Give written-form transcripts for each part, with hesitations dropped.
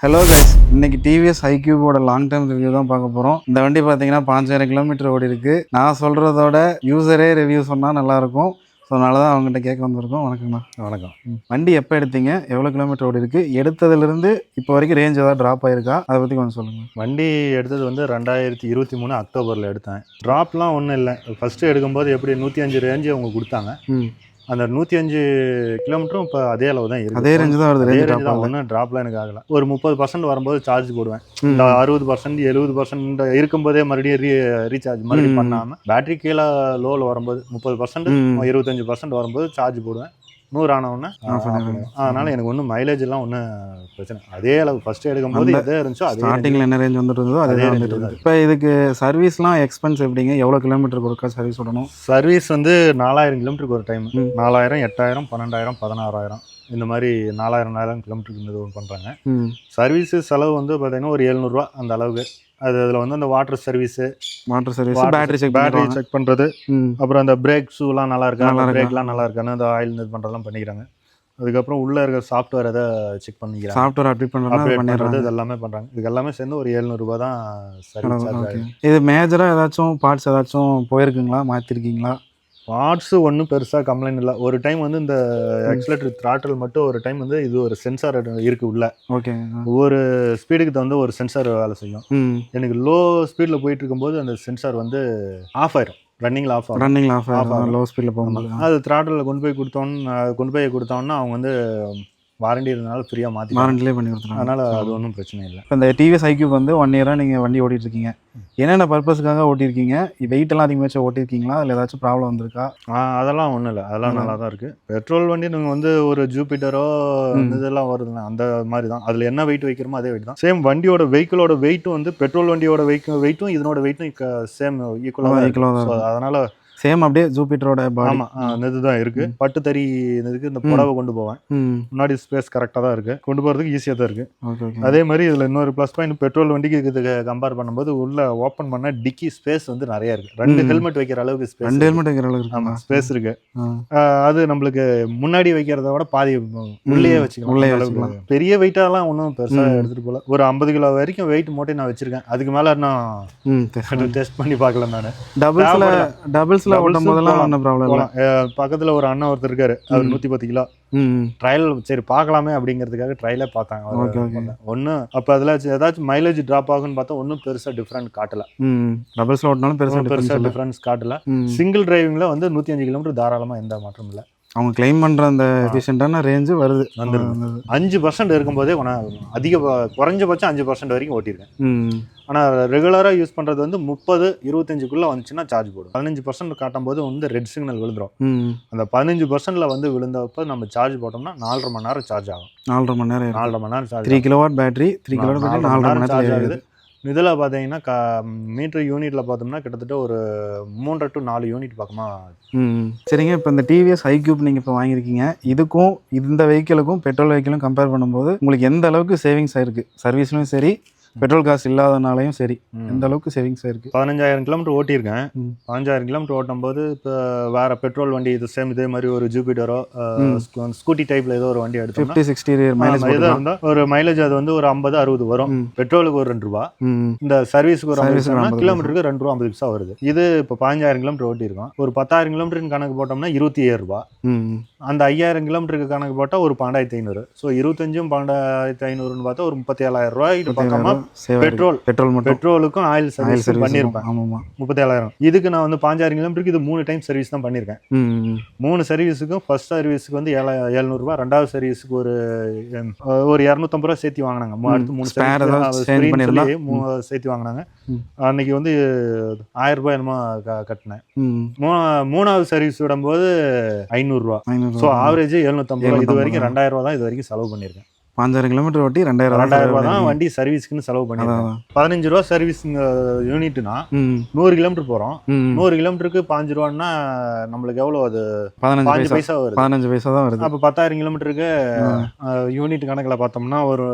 Hello guys, இன்னைக்கு TVS ஐக்யூபோட long term review தான் பார்க்க போகிறோம். இந்த வண்டி பார்த்தீங்கன்னா 5000 கிலோமீட்டர் ஓடி இருக்கு. நான் சொல்கிறதோட யூசரே ரிவ்யூ சொன்னால் நல்லாயிருக்கும். ஸோ அதனால தான் அவங்ககிட்ட கேட்க வந்திருக்கோம். வணக்கம்ண்ணா. வணக்கம். வண்டி எப்போ எடுத்தீங்க, எவ்வளோ கிலோமீட்டர் ஓடி இருக்கு, எடுத்ததுலேருந்து இப்போ வரைக்கும் ரேஞ்ச் ஏதாவது ட்ராப் ஆயிருக்கா, அதை பற்றி கொஞ்சம் சொல்லுங்கள். வண்டி எடுத்தது வந்து 2023 அக்டோபரில் எடுத்தேன். ட்ராப்லாம் ஒன்றும் இல்லை. ஃபஸ்ட்டு எடுக்கும்போது எப்படி 105 ரேஞ்சு அவங்க கொடுத்தாங்க. அந்த 105 கிலோமீட்டரும் இப்போ அதே அளவு தான் இருக்குது. அதே ரேஞ்சு தான் வருது. அதே ரேஞ்சு தான். ஒன்றும் ட்ராப்லாம் எனக்கு ஆகலை. ஒரு 30% வரும்போது சார்ஜ் போடுவேன். இந்த 60% 70% இருக்கும்போதே மறுபடியும் ரீசார்ஜ் மறுபடியும் பண்ணாமல் பேட்டரி கீழே லோவில் வரும்போது 30% 25% வரும்போது சார்ஜ் போடுவேன். 100 ஆனவுடனே அதனால எனக்கு ஒன்றும் மைலேஜ் எல்லாம் ஒன்றும் பிரச்சனை. அதே அளவு ஃபர்ஸ்ட் எடுக்கும்போது எதே இருந்துச்சோ அதே ஸ்டார்டிங்கில் என்ன ரேஞ்ச் வந்துட்டு இருந்தோ அதே வந்துட்டு இருந்தது. இப்போ இதுக்கு சர்வீஸ்லாம் எக்ஸ்பென்ஸ் எப்படிங்க, எவ்வளோ கிலோமீட்டருக்கு ஒருக்கா சர்வீஸ் விடணும்? சர்வீஸ் வந்து 4000 கிலோமீட்டருக்கு ஒரு டைம். 4000, 8000, 12000, 16000 இந்த மாதிரி 4000 கிலோமீட்டருக்கு இந்த இது பண்ணுறாங்க. சர்வீஸ் செலவு வந்து பார்த்தீங்கன்னா ஒரு 700 ரூபா அந்த அளவுக்கு. அதில் வந்து அந்த வாட்டர் சர்வீஸ், பேட்டரி செக் பண்ணுறது, அப்புறம் அந்த பிரேக் ஷூலாம் நல்லா இருக்கா, பிரேக்லாம் நல்லா இருக்கான்னு அந்த ஆயில் இது பண்ணுறதெல்லாம் பண்ணிக்கிறாங்க. அதுக்கப்புறம் உள்ளே இருக்கிற சாஃப்ட்வேர் எதை செக் பண்ணிக்கிறாங்க, சாஃப்ட்வேர் அப்டேட் பண்ணுறது, இது எல்லாமே பண்ணுறாங்க. இது எல்லாமே சேர்ந்து ஒரு 700 ரூபா தான் சர்வீஸ் சார்ஜ். இது மேஜராக ஏதாச்சும் பார்ட்ஸ் ஏதாச்சும் போயிருக்குங்களா, மாற்றிருக்கீங்களா? பார்ட்ஸு ஒன்றும் பெருசாக கம்ப்ளைண்ட் இல்லை. ஒரு டைம் வந்து இந்த ஆக்சிலேட்டர் த்ராட்டில் மட்டும் ஒரு டைம் வந்து இது ஒரு சென்சார் இருக்குது உள்ள. ஓகே. ஒவ்வொரு ஸ்பீடுக்கு தகுந்த ஒரு சென்சார் வேலை செய்யும். எனக்கு லோ ஸ்பீடில் போயிட்டு இருக்கும்போது அந்த சென்சார் வந்து ஆஃப் ஆயிரும். ரன்னிங்கில் ஆஃப் ஆகும். லோ ஸ்பீடில் போகும்போது அது த்ராட்டில் கொண்டு போய் கொடுத்தோன்னா அவங்க வந்து வாரண்டி இருந்தனால ஃப்ரீயாக வாரண்டிலே பண்ணி கொடுத்துருவாங்க. அதனால் அது ஒன்றும் பிரச்சனை இல்லை. இப்போ இந்த டிவிஎஸ் ஐக்யூப் வந்து 1 இயராக நீங்கள் வண்டி ஓட்டிகிட்ருக்கீங்க. என்னென்ன பர்பஸுக்காக ஓட்டியிருக்கீங்க? வெயிட்டெல்லாம் அதிகமாச்சும் ஓட்டியிருக்கீங்களா, இல்லை ஏதாச்சும் ப்ராப்ளம் வந்திருக்கா? அதெல்லாம் ஒன்றும் இல்லை, அதெல்லாம் நல்லா தான் இருக்குது. பெட்ரோல் வண்டி நீங்கள் வந்து ஒரு ஜூபிட்டரோ இதெல்லாம் வருதுங்க, அந்த மாதிரி தான். அதில் என்ன வெயிட் வைக்கிறோமோ அதே வெயிட் தான். சேம் வண்டியோட வெஹிக்கிளோட வெயிட்டும் வந்து பெட்ரோல் வண்டியோட வெயிட்டும் இதனோட வெயிட்டும் சேம் ஈக்குவலாக தான். அதனால் சேம் அப்படியே ஜூபிட்டரோட பாடி. ஆமாம், இதுதான் இருக்குது. பட்டு தறி இதுக்கு இந்த புடவை கொண்டு போவேன். முன்னாடி ஸ்பேஸ் கரெக்டாக தான் இருக்குது, கொண்டு போகிறதுக்கு ஈஸியாக தான் இருக்குது. அதே மாதிரி இதில் இன்னொரு ப்ளஸ் பாயிண்ட், பெட்ரோல் வண்டிக்கு இதுக்கு கம்பேர் பண்ணும்போது உள்ள ஓப்பன் பண்ண டிக்கி ஸ்பேஸ் வந்து நிறைய இருக்குது. 2 ஹெல்மெட் வைக்கிற அளவுக்கு ஸ்பேஸ். 2 ஹெல்மெட் வைக்கிற அளவுக்கு ஆமாம் ஸ்பேஸ் இருக்குது. அது நம்மளுக்கு முன்னாடி வைக்கிறத விட பாதி உள்ளே வச்சுக்கலாம். பெரிய வெயிட்டாலாம் ஒன்றும் பெருசாக எடுத்துகிட்டு போகல. ஒரு 50 கிலோ வரைக்கும் வெயிட் மூட்டை நான் வச்சுருக்கேன். அதுக்கு மேலே இன்னும் டெஸ்ட் பண்ணி பார்க்கல நான். டபுள்ஸ் பக்கத்துல ஒரு அண்ணா ஒருத்தர் இருக்காரு, அவர் 110 கிலோ ட்ரையல் சரி பார்க்கலாமே அப்படிங்கிறதுக்காக ட்ரையலே பார்த்தாங்க. ஒன்றும் அப்போ அதில் ஏதாச்சும் மைலேஜ் ட்ராப் ஆகுன்னு பார்த்தா ஒன்றும் பெருசாக டிஃப்ரெண்ட் காட்டல. டபுள்ஸ்ல ஓட்டினாலும் பெருசாக டிஃப்ரென்ஸ் காட்டல. சிங்கிள் டிரைவிங்ல வந்து 105 கிலோமீட்டர் தாராளமாக எந்த மாற்றமும் இல்லை. அவங்க கிளைம் பண்ணுற அந்த எஃபிஷியன்டான ரேஞ்சு வருது. 5% இருக்கும்போதே குறைஞ்சபட்சம் 5% வரைக்கும் ஓட்டியிருக்கேன். ஆனால் ரெகுலராக யூஸ் பண்ணுறது வந்து 30-25 வந்துச்சுன்னா சார்ஜ் போடும். 15% காட்டும் போது வந்து ரெட் சிக்னல் விழுந்துடும். அந்த 15% வந்து விழுந்தப்போ நம்ம சார்ஜ் போட்டோம்னா 4.5 மணி நேரம் சார்ஜ் ஆகும். 4.5 மணி நேரம் சார்ஜ். 3 கிலோவாட் பேட்டரி, 3 கிலோவாட் 4.5 மணி நேரம் சார்ஜ் ஆகுது. இதில் பார்த்தீங்கன்னா மீட்டர் யூனிட்டில் பார்த்தோம்னா கிட்டத்தட்ட ஒரு 3 to 4 யூனிட் பக்கமாக. சரிங்க, இப்போ இந்த டிவிஎஸ் ஐக்யூப் நீங்கள் இப்போ வாங்கியிருக்கீங்க, இதுக்கும் இந்த வெஹிக்கிளுக்கும் பெட்ரோல் வெஹிக்கிளும் கம்பேர் பண்ணும்போது உங்களுக்கு எந்த அளவுக்கு சேவிங்ஸ் ஆயிருக்கு? சர்வீஸ்லையும் சரி, பெட்ரோல் காசு இல்லாதனாலையும் சரி, எந்த அளவுக்கு சேவிங்ஸ் ஆயிருக்கு? 15000 கிலோமீட்டர் ஓட்டியிருக்கேன். 15000 கிலோமீட்டர் ஓட்டும் போது இப்போ வேற பெட்ரோல் வண்டி இது சேம் இதே மாதிரி ஒரு ஜூபிட்டரோ ஸ்கூட்டி டைப்ல ஏதோ ஒரு வண்டி எடுத்து 50-60 மைலேஜ் இருந்தா ஒரு மைலேஜ் அது வந்து ஒரு 50-60 வரும். பெட்ரோலுக்கு ஒரு 2 ரூபா, இந்த சர்வீஸுக்கு ஒரு 50 கிலோமீட்டருக்கு 2 ரூபா 50 பைசா வருது. இது இப்போ 15000 கிலோமீட்டர் ஓட்டியிருக்கோம். ஒரு 10000 கிலோமீட்டருக்கு கணக்கு போட்டோம்னா 27 ரூபா. அந்த 5000 கிலோமீட்டருக்கு கணக்கு போட்டால் ஒரு 12500. ஸோ 25ம் 12500ன்னு பார்த்தா ஒரு 37000 ரூபாய்க்கு பக்கமா பெட்ரோலுக்கும் ஆயில் சர்வீஸ் பண்ணியிருப்பேன். 37000. இதுக்கு நான் வந்து 5000 கிலோமீட்டருக்கு இது 3 டைம் சர்வீஸ் தான் பண்ணியிருக்கேன். 3 சர்வீஸுக்கும் ஃபர்ஸ்ட் சர்வீஸுக்கு வந்து 700 ரூபா, ரெண்டாவது சர்வீஸுக்கு ஒரு 250 ரூபா சேர்த்து வாங்கினாங்க. அடுத்து 3 சேர்த்து வாங்கினாங்க. அன்னைக்கு வந்து 1000 ரூபாய் என்னமோ கட்டினேன். 3வது சர்வீஸ் விடும்போது 500 ரூபா. ஸோ ஆவரேஜ் 750 ரூபா. இது வரைக்கும் 2000 ரூபா தான் இது வரைக்கும் செலவு பண்ணியிருக்கேன். 5000 கிலோமீட்டர் ஓட்டி 2000 ரூபா தான் வண்டி சர்வீஸ்க்குன்னு செலவு பண்ணிருக்கோம். 15 ரூபா சர்வீஸ் யூனிட்னா 100 கிலோமீட்டர் போறோம். 100 கிலோமீட்டருக்கு 5 ரூபான்னா நம்மளுக்கு எவ்வளவு? அது 15 பைசா வருது. 15 பைசா தான் வருது. அப்ப 10000 கிலோமீட்டருக்கு யூனிட் கணக்குல பார்த்தோம்னா ஒரு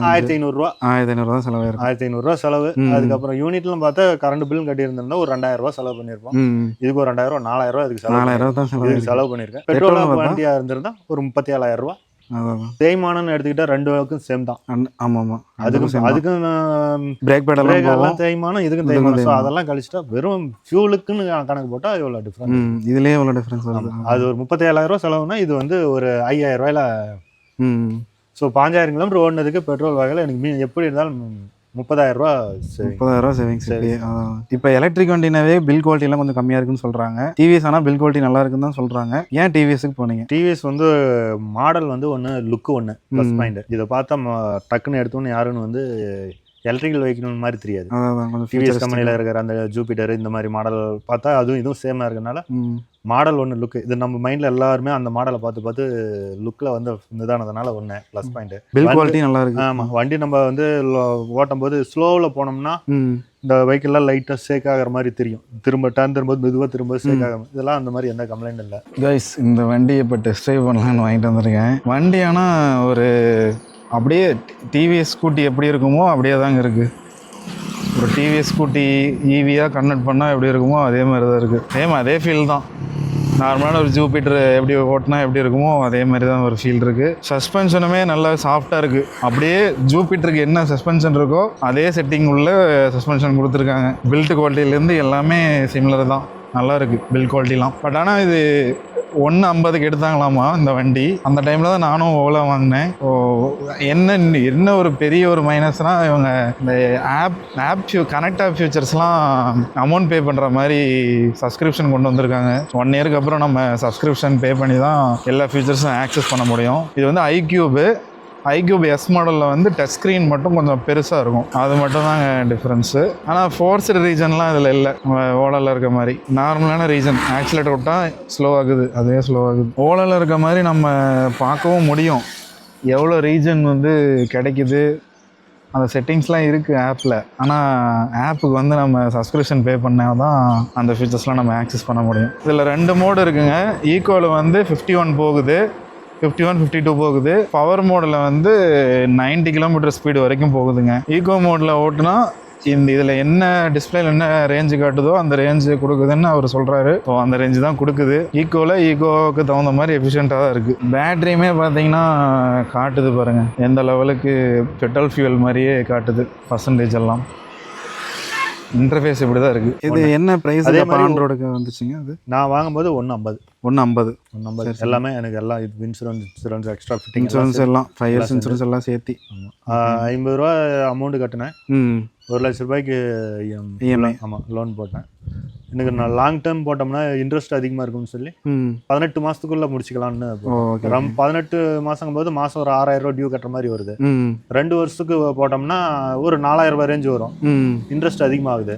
1500 ரூபா. 1500 ரூபா செலவு. 1500 ரூபா செலவு. அதுக்கப்புறம் யூனிட்லாம் பார்த்தா கரண்ட் பில் கட்டி இருந்திருந்தா ஒரு 2000 ரூபா செலவு பண்ணிருப்போம். இதுக்கு ஒரு 2000 ரூபா 4000 ரூபா இதுக்கு செலவு பண்ணிருக்கேன். பெட்ரோல் வண்டியா இருந்திருந்தா ஒரு 37000 ரூபா அதான் தேய்மானம்னு எடுத்துக்கிட்டா 2 வகைக்கும் சேம் தான். ஆமாம் ஆமாம். அதுக்கும் பிரேக் பேடெல்லாம் தேய்மானம், இதுக்கும் தேய்மானம். ஸோ அதெல்லாம் கழிச்சுட்டா வெறும் ஃபியூலுக்குன்னு கணக்கு போட்டால் இவ்வளோ டிஃப்ரெண்ட். இதுலேயே எவ்வளோ டிஃப்ரென்ஸ் வருது. அது ஒரு 37,000 செலவுனா இது வந்து ஒரு 5,000 ரூபாயில. ஸோ 5,000 கிலோமீட்டர் ஓடினதுக்கு பெட்ரோல் வகையில் எனக்கு எப்படி இருந்தாலும் 30,000 ரூபா. 30,000 ரூபா சேவிங்ஸ். இப்போ எலக்ட்ரிக் வண்டினாவே பில் குவாலிட்டி எல்லாம் கொஞ்சம் கம்மியாக இருக்குன்னு சொல்கிறாங்க. டிவிஎஸ் ஆனால் பில் குவாலிட்டி நல்லா இருக்குன்னு தான் சொல்கிறாங்க. ஏன் டிவிஎஸ்க்கு போனீங்க? டிவிஎஸ் வந்து மாடல் வந்து ஒன்று, லுக்கு ஒன்று ப்ளஸ் பாயிண்ட். இதை பார்த்தா டக்குன்னு எடுத்தோன்னு யாருன்னு வந்து எலக்ட்ரிக்கல் வெஹிக்கிள் மாதிரி தெரியாது. டிவிஎஸ் கம்பெனியில் இருக்கிற அந்த ஜூபிட்டர் இந்த மாதிரி மாடல் பார்த்தா அதுவும் இதுவும் சேமாக இருக்கிறனால மாடல் ஒன்று, லுக்கு. இது நம்ம மைண்டில் எல்லாருமே அந்த மாடலை பார்த்து லுக்கில் வந்து இதானதுனால ஒன்று ப்ளஸ் பாயிண்ட். பில் குவாலிட்டி நல்லா இருக்கு. ஆமாம். வண்டி நம்ம வந்து ஓட்டும் போது ஸ்லோவில் போனோம்னா இந்த வெஹிக்கிள்லாம் லைட்டாக ஷேக் ஆகிற மாதிரி தெரியும். திரும்ப டர்ன் தரும்போது மெதுவாக திரும்ப ஷேக் ஆகும். இதெல்லாம் அந்த மாதிரி எந்த கம்ப்ளைண்ட் இல்லை. கைஸ், இந்த வண்டியை இப்போ டெஸ்ட் ட்ரைவ் பண்ணலான்னு வாங்கிட்டு வந்திருக்கேன். வண்டி ஆனால் ஒரு அப்படியே டிவிஎஸ் ஸ்கூட்டி எப்படி இருக்குமோ அப்படியே தாங்க இருக்குது. ஒரு டிவிஎஸ் ஸ்கூட்டி ஈவியாக கன்வெர்ட் பண்ணால் எப்படி இருக்குமோ அதே மாதிரி தான் இருக்குது. அதே ஃபீல் தான். நார்மலான ஒரு ஜூபிட்டர் எப்படி ஓட்டினா எப்படி இருக்குமோ அதே மாதிரி தான் ஒரு ஃபீல் இருக்குது. சஸ்பென்ஷனுமே நல்லா சாஃப்டாக இருக்குது. அப்படியே ஜூபிட்டருக்கு என்ன சஸ்பென்ஷன் இருக்கோ அதே செட்டிங் உள்ள சஸ்பென்ஷன் கொடுத்துருக்காங்க. பில்ட் குவாலிட்டிலேருந்து எல்லாமே சிமிலர் தான். நல்லா இருக்குது பில்ட் குவாலிட்டிலாம். பட் ஆனால் இது 150க்கு எடுத்தாங்களாமா இந்த வண்டி. அந்த டைமில் தான் நானும் ஓலா வாங்கினேன். என்ன ஒரு பெரிய ஒரு மைனஸ்னால் இவங்க இந்த கனெக்ட் ஆப் ஃபியூச்சர்ஸ்லாம் அமௌண்ட் பே பண்ணுற மாதிரி சப்ஸ்கிரிப்ஷன் கொண்டு வந்திருக்காங்க. 1 இயருக்கு அப்புறம் நம்ம சப்ஸ்கிரிப்ஷன் பே பண்ணி தான் எல்லா ஃபியூச்சர்ஸும் ஆக்சஸ் பண்ண முடியும். இது வந்து ஐக்யூப் எஸ் மாடலில் வந்து டச் ஸ்க்ரீன் மட்டும் கொஞ்சம் பெருசாக இருக்கும். அது மட்டும் தாங்க டிஃப்ரென்ஸு. ஆனால் ஃபோர்ஸ்டு ரீஜன்லாம் இதில் இல்லை. ஓலாவில் இருக்க மாதிரி நார்மலான ரீஜன். ஆக்சிலேட்டர் விட்டால் ஸ்லோ ஆகுது, அதே ஸ்லோ ஆகுது. ஓலாவில் இருக்க மாதிரி நம்ம பார்க்கவும் முடியும் எவ்வளோ ரீஜன் வந்து கிடைக்குது. அந்த செட்டிங்ஸ்லாம் இருக்குது ஆப்பில். ஆனால் ஆப்புக்கு வந்து நம்ம சப்ஸ்கிரிப்ஷன் பே பண்ணால் தான் அந்த ஃபீச்சர்ஸ்லாம் நம்ம ஆக்சஸ் பண்ண முடியும். இதில் 2 மோடு இருக்குங்க. ஈக்கோவில் வந்து 51 போகுது, 51, 52 போகுது. பவர் மோடில் வந்து 90 கிலோமீட்டர் ஸ்பீடு வரைக்கும் போகுதுங்க. ஈகோ மோடில் ஓட்டுனா இதில் என்ன டிஸ்பிளேல என்ன ரேஞ்சு காட்டுதோ அந்த ரேஞ்சு கொடுக்குதுன்னு அவர் சொல்கிறாரு. ஸோ அந்த ரேஞ்சு தான் கொடுக்குது. ஈகோவுக்கு தகுந்த மாதிரி எஃபிஷியண்ட்டாக தான் இருக்குது. பேட்ரியுமே பார்த்தீங்கன்னா காட்டுது பாருங்கள், எந்த லெவலுக்கு பெட்ரோல் ஃபியூல் மாதிரியே காட்டுது பர்சன்டேஜ் எல்லாம். இன்டர்ஃபேஸ் இப்படி தான் இருக்குது. இது என்ன ப்ரைஸ் அதே மாதிரி ஆண்ட்ராய்டுக்கு வந்துச்சுங்க? அது நான் வாங்கும்போது 150 எல்லாமே எனக்கு எல்லாம் இது இன்சூரன்ஸ் எக்ஸ்ட்ரா ஃபிட்டிங் இன்சூரன்ஸ் எல்லாம் 5 இயர்ஸ் இன்சூரன்ஸ் எல்லாம் சேர்த்து 50 ரூபா அமௌண்ட் கட்டினேன். 1 லட்ச ரூபாய்க்கு இஎம்ஐ. ஆமாம், லோன் போட்டேன். எனக்கு நான் லாங் டேர்ம் போட்டோம்னா இன்ட்ரெஸ்ட் அதிகமாக இருக்கும்னு சொல்லி 18 மாதத்துக்குள்ளே முடிச்சிக்கலாம்னு. 18 மாதங்கும் போது மாதம் ஒரு 6,000 ரூபா டியூ கட்டுற மாதிரி வருது. 2 வருஷத்துக்கு போட்டோம்னா ஒரு 4,000 ரூபாய் ரேஞ்சு வரும். இன்ட்ரெஸ்ட் அதிகமாகுது.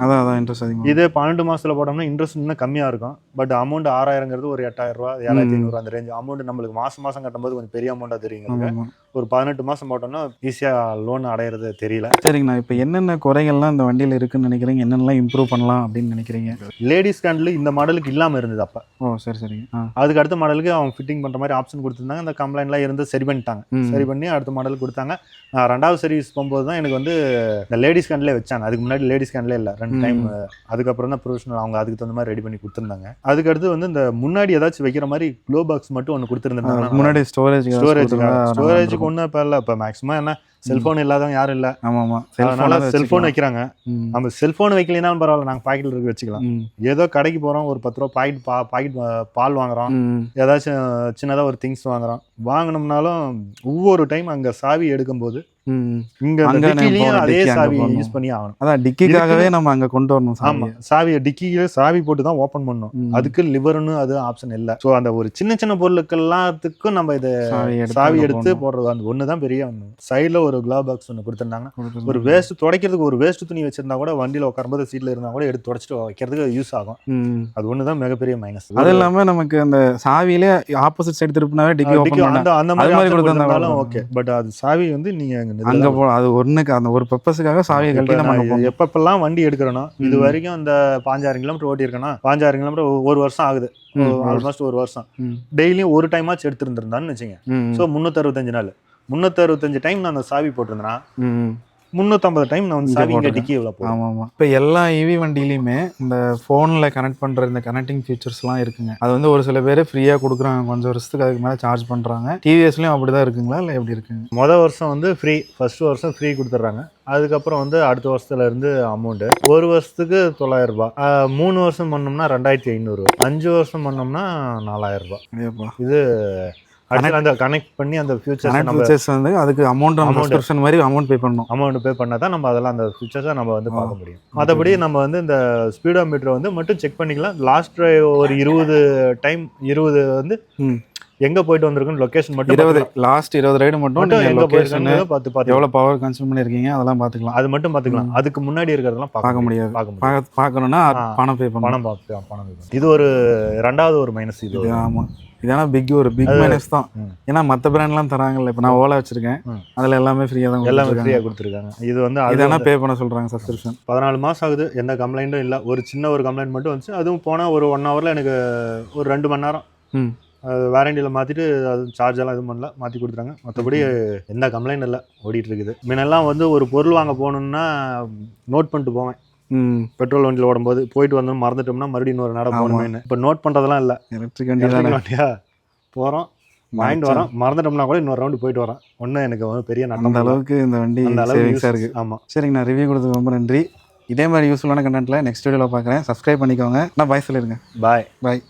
இதே 12 மாதத்தில் போட்டோம்னா இன்ட்ரெஸ்ட் இன்னும் கம்மியாக இருக்கும். பட் அமௌண்ட் 6,000ங்கிறது ஒரு 8,000 ரூபா 7,500 அந்த ரேஞ்ச் அமௌண்ட் நம்மளுக்கு மாதம் கட்டும்போது கொஞ்சம் பெரிய அமௌண்ட்டாக தெரியுங்க. ஒரு 18 மாதம் போட்டோம்னா ஈஸியாக லோன் அடையிறது தெரியல. சரிங்கண்ணா, இப்போ என்னென்ன குறைகள்லாம் இந்த வண்டியில் இருக்குன்னு நினைக்கிறீங்க? என்னென்னலாம் இம்ப்ரூவ் பண்ணலாம் அப்படின்னு நினைக்கிறீங்க? லேடிஸ் கேண்டில் இந்த மாடலுக்கு இல்லாமல் இருந்தது அப்போ. சரி. அதுக்கு அடுத்த மாடலுக்கு அவங்க ஃபிட்டிங் பண்ணுற மாதிரி ஆப்ஷன் கொடுத்துருந்தாங்க. இந்த கம்ப்ளைண்ட்லாம் இருந்து சரி பண்ணிட்டாங்க. சரி பண்ணி அடுத்த மாடல் கொடுத்தாங்க. நான் 2வது சர்வீஸ் போகும்போது தான் எனக்கு வந்து இந்த லேடிஸ் கேண்டிலே வச்சாங்க. அதுக்கு முன்னாடி லேடிஸ் கேண்டிலே இல்லை 2 டைம். அதுக்கப்புறம் தான் ப்ரொஃபஷனல் அவங்க அதுக்கு தகுந்த மாதிரி ரெடி பண்ணி கொடுத்துருந்தாங்க. அதுக்கடுத்து வந்து இந்த முன்னாடி ஏதாச்சும் வைக்கிற மாதிரி க்ளோ பாக்ஸ் மட்டும் ஒன்று கொடுத்துருந்தாங்க. முன்னாடி ஸ்டோரேஜுக்கு ஒன்றும் இப்போ இல்லை. இப்போ மேக்ஸிமம் என்ன செல்போன் இல்லாதவங்க யாரும் இல்லை. அதனால செல்போன் வைக்கிறாங்க. நம்ம செல்போன் வைக்கலைனாலும் பரவாயில்ல, நாங்கள் பாக்கெட்ல இருக்கு வச்சுக்கலாம். ஏதோ கடைக்கு போகிறோம், ஒரு 10 ரூபா பாக்கெட் பால் வாங்குறோம், ஏதாச்சும் சின்னதாக ஒரு திங்ஸ் வாங்கினோம்னாலும் ஒவ்வொரு டைம் அங்கே சாவி எடுக்கும்போது அதே சாவி யூஸ் பண்ணி ஆகணும். அதான் டிக்கிக்காகவே நம்ம அங்க கொண்டு வரணும். ஆமா, சாவியை டிக்கியில சாவி போட்டு தான் ஓபன் பண்ணணும். அதுக்கு லிவர்னு அது ஆப்ஷன் இல்லை. ஸோ அந்த ஒரு சின்ன சின்ன பொருளுக்கு எல்லாத்துக்கும் நம்ம இதை சாவி எடுத்து போடுறது அந்த ஒண்ணுதான் பெரிய ஒன்று. சைட்ல ஒரு க்ளோ பாக்ஸ் ஒன்று கொடுத்துருந்தாங்க. ஒரு வேஸ்ட் துடைக்கிறதுக்கு ஒரு வேஸ்ட் துணி வச்சிருந்தா கூட வண்டியில உட்காரும்போது சீட்ல இருந்தா கூட எடுத்து துடைச்சிட்டு வைக்கிறதுக்கு யூஸ் ஆகும். அது ஒண்ணுதான் மிகப்பெரிய மைனஸ். அது இல்லாம நமக்கு அந்த சாவியிலே ஆப்போசிட் சைடு திருப்பினாவே டிக்கி ஓபன் பண்ணலாம். அந்த மாதிரி கொடுத்திருந்தாலும் ஓகே. பட் அது சாவி வந்து நீங்க அங்க போ அது ஒண்ணுக்கு அந்த ஒரு பர்பஸ்க்காக சாவியை கழட்டி நம்ம எப்பப்பெல்லாம் வண்டி எடுக்கிறோம். இது வரைக்கும் இந்த 5,000 கிலோமீட்டர் ஓட்டி இருக்கேன்னா 5,000 கிலோமீட்டர் 1 வருஷம் ஆகுது. ஆல்மோஸ்ட் 1 வருஷம். டெய்லியும் ஒரு டைம் ஆச்சு எடுத்துருந்துருந்தான்னு வச்சுங்க. ஸோ 365 நாள் 365 டைம் நான் அந்த சாவி போட்டிருந்தேன்னா 350 டைம் நான் வந்து சாவி இங்கே டிக்கி இவ்வளோ போகும். ஆமாம் ஆமாம். இப்போ எல்லா இவி வண்டியிலையுமே இந்த ஃபோனில் கனெக்ட் பண்ணுற இந்த கனெக்டிங் ஃபீச்சர்ஸ்லாம் இருக்குங்க. அது வந்து ஒரு சில பேர் ஃப்ரீயாக கொடுக்குறாங்க, கொஞ்சம் வருஷத்துக்கு அதுக்கு மேலே சார்ஜ் பண்ணுறாங்க. டிவிஎஸ்லையும் அப்படி தான் இருக்குங்களா இல்லை எப்படி இருக்குங்க? மொதல் வருஷம் வந்து ஃப்ரீ, ஃபர்ஸ்ட் வருஷம் ஃப்ரீ கொடுத்துட்றாங்க. அதுக்கப்புறம் வந்து அடுத்த வருஷத்துல இருந்து அமௌண்ட்டு ஒரு வருஷத்துக்கு 900 ரூபாய், 3 வருஷம் பண்ணோம்னா 2500, 5 வருஷம் பண்ணோம்னா 4000 ரூபாய். இது அந்த கனெக்ட் பண்ணி அந்த ஃபியூச்சர்ஸ் வந்து அதுக்கு அமௌண்ட் சப்ஸ்கிரிப்ஷன் மாதிரி அமௌண்ட் பே பண்ணணும். அமௌண்ட் பே பண்ணா தான் நம்ம அதெல்லாம் அந்த ஃபியூச்சர்ஸை நம்ம வந்து பார்க்க முடியும். மற்றபடி நம்ம வந்து இந்த ஸ்பீடோமீட்டர் வந்து மட்டும் செக் பண்ணிக்கலாம். லாஸ்ட் ஒரு 20 வந்து எங்க போயிட்டு வந்திருக்குன்னு லொகேஷன் மட்டும் லாஸ்ட் 20 ரைடு மட்டும் எங்க போயிருக்கீங்க பார்த்து எவ்வளவு பவர் கன்சியூம் பண்ணிருக்கீங்க அதெல்லாம் பாத்துக்கலாம். அது மட்டும் பாத்துக்கலாம். அதுக்கு முன்னாடி இருக்கிறதெல்லாம் பார்க்க முடியாது. பார்க்கணும்னா பணம் பே பண்ணணும். இது ஒரு ரெண்டாவது ஒரு மைனஸ். இது ஆமா, இதெல்லாம் ஒரு பிக் மைனஸ் தான். ஏன்னா மற்ற பிராண்ட்லாம் தராங்கல்ல. இப்போ நான் ஓலா வச்சிருக்கேன், அதில் எல்லாமே ஃப்ரீயாக தான், எல்லாமே ஃப்ரீயாக கொடுத்துருக்காங்க. இது வந்து அதெல்லாம் பே பண்ண சொல்கிறாங்க சப்ஸ்கிரிப்ஷன். 14 மாதம் ஆகுது, எந்த கம்ப்ளைண்ட்டும் இல்லை. ஒரு சின்ன ஒரு கம்ப்ளைண்ட் மட்டும் வந்துச்சு. அதுவும் போனால் ஒரு 1 ஹவரில் எனக்கு ஒரு 2 மணி நேரம் வாரண்டியில் மாற்றிட்டு அது சார்ஜ் எல்லாம் எதுவும் பண்ணல, மாற்றி கொடுத்துறாங்க. மற்றபடி எந்த கம்ப்ளைண்ட் இல்லை, ஓடிட்டு இருக்குது. முன்னெல்லாம் வந்து ஒரு பொருள் வாங்க போகணுன்னா நோட் பண்ணிட்டு போவேன். பெட்ரோல் வண்டியில் ஓடும்போது போயிட்டு வந்து மறந்துட்டோம்னா மறுபடியும் இன்னொரு நட போகணுமே. இப்போ நோட் பண்ணுறதெல்லாம் இல்லை. எலக்ட்ரிக் வண்டியா போகிறோம், வாங்கிட்டு வரோம், மறந்துட்டோம்னா கூட இன்னொரு ரவுண்டு போயிட்டு வரேன். ஒன்றும் எனக்கு வந்து பெரிய அந்த அளவுக்கு இந்த வண்டி சேவிங்ஸாக இருக்குது. ஆமாம். சரிங்க, நான் ரிவ்யூ கொடுத்தது ரொம்ப நன்றி. இதே மாதிரி யூஸ்ஃபுல்லான கண்டென்ட்டில் நெக்ஸ்ட் வீடியோவில் பார்க்குறேன். சப்ஸ்கிரைப் பண்ணிக்கோங்க. நான் பாய் சொல்லிடுங்க. பாய். பாய்.